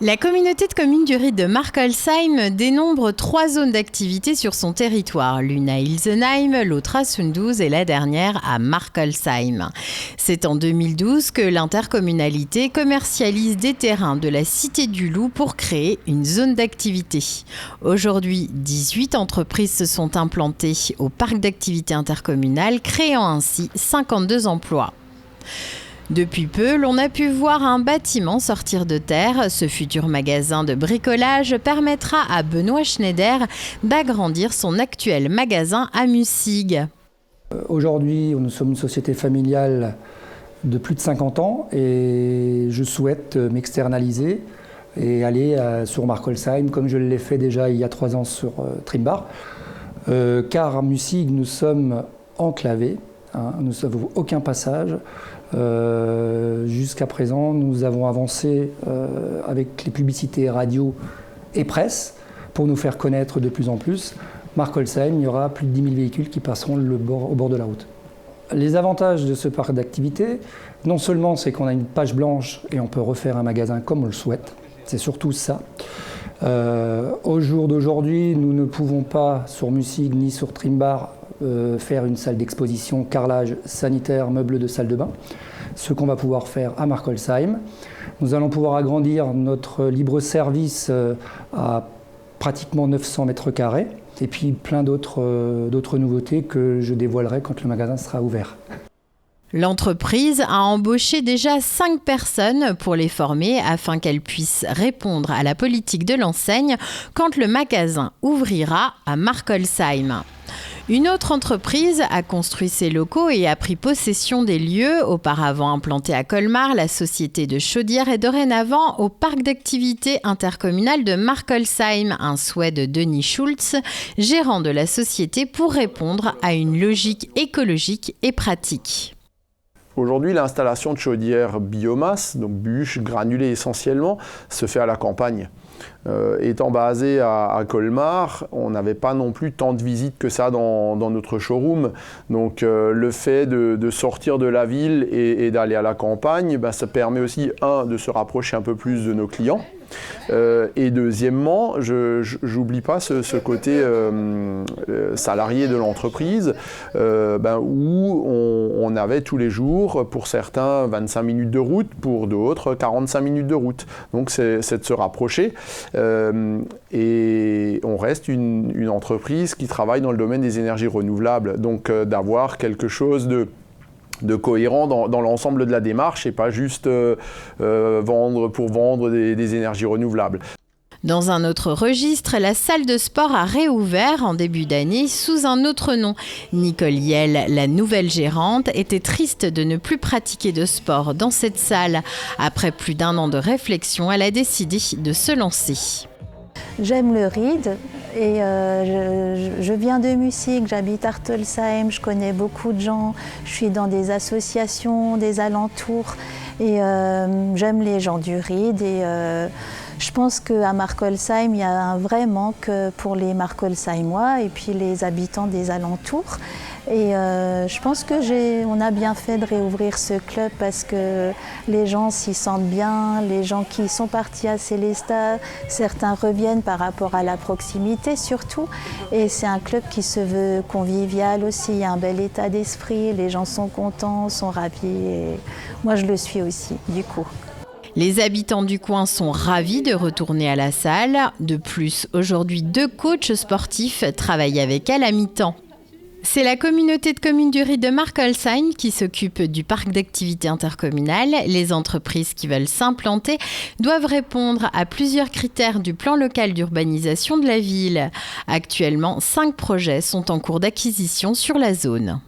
La communauté de communes du Ried de Markolsheim dénombre 3 zones d'activité sur son territoire, l'une à Ilsenheim, l'autre à Sundhuis et la dernière à Markolsheim. C'est en 2012 que l'intercommunalité commercialise des terrains de la Cité du Loup pour créer une zone d'activité. Aujourd'hui, 18 entreprises se sont implantées au parc d'activité intercommunal, créant ainsi 52 emplois. Depuis peu, l'on a pu voir un bâtiment sortir de terre. Ce futur magasin de bricolage permettra à Benoît Schneider d'agrandir son actuel magasin à Mussig. Aujourd'hui, nous sommes une société familiale de plus de 50 ans et je souhaite m'externaliser et aller sur Markolsheim comme je l'ai fait déjà il y a 3 ans sur Trimbar. Car à Mussig, nous sommes enclavés, nous n'avons aucun passage. Jusqu'à présent, nous avons avancé avec les publicités radio et presse pour nous faire connaître de plus en plus. Markolsheim, il y aura plus de 10 000 véhicules qui passeront au bord de la route. Les avantages de ce parc d'activité, non seulement c'est qu'on a une page blanche et on peut refaire un magasin comme on le souhaite, c'est surtout ça. Au jour d'aujourd'hui, nous ne pouvons pas sur Mussig ni sur Trimbar faire une salle d'exposition, carrelage, sanitaire, meubles de salle de bain. Ce qu'on va pouvoir faire à Markolsheim. Nous allons pouvoir agrandir notre libre-service à pratiquement 900 mètres carrés et puis plein d'autres nouveautés que je dévoilerai quand le magasin sera ouvert. L'entreprise a embauché déjà 5 personnes pour les former afin qu'elles puissent répondre à la politique de l'enseigne quand le magasin ouvrira à Markolsheim. Une autre entreprise a construit ses locaux et a pris possession des lieux. Auparavant implantée à Colmar, la société de chaudière est dorénavant au parc d'activité intercommunal de Markolsheim, un souhait de Denis Schultz, gérant de la société, pour répondre à une logique écologique et pratique. Aujourd'hui, l'installation de chaudières biomasse, donc bûches, granulées essentiellement, se fait à la campagne. Étant basé à Colmar, on n'avait pas non plus tant de visites que ça dans notre showroom. Donc le fait de sortir de la ville et d'aller à la campagne, ça permet aussi, de se rapprocher un peu plus de nos clients. Et deuxièmement, j'oublie pas ce côté salarié de l'entreprise où on avait tous les jours, pour certains 25 minutes de route, pour d'autres 45 minutes de route. Donc c'est de se rapprocher et on reste une entreprise qui travaille dans le domaine des énergies renouvelables. Donc d'avoir quelque chose de cohérent dans l'ensemble de la démarche et pas juste vendre pour vendre des énergies renouvelables. Dans un autre registre, la salle de sport a réouvert en début d'année sous un autre nom. Nicole Yel, la nouvelle gérante, était triste de ne plus pratiquer de sport dans cette salle. Après plus d'1 an de réflexion, elle a décidé de se lancer. J'aime le Ried et je viens de Mussig, j'habite Artelsheim, je connais beaucoup de gens, je suis dans des associations, des alentours et j'aime les gens du Ried et je pense qu'à Markolsheim, il y a un vrai manque pour les Markolsheimois et puis les habitants des alentours. Et je pense qu'on a bien fait de réouvrir ce club parce que les gens s'y sentent bien, les gens qui sont partis à Célestat, certains reviennent par rapport à la proximité surtout. Et c'est un club qui se veut convivial aussi, il y a un bel état d'esprit, les gens sont contents, sont ravis et moi je le suis aussi du coup. Les habitants du coin sont ravis de retourner à la salle. De plus, aujourd'hui, 2 coachs sportifs travaillent avec elle à mi-temps. C'est la communauté de communes du Ried de Markolsheim qui s'occupe du parc d'activité intercommunal. Les entreprises qui veulent s'implanter doivent répondre à plusieurs critères du plan local d'urbanisation de la ville. Actuellement, 5 projets sont en cours d'acquisition sur la zone.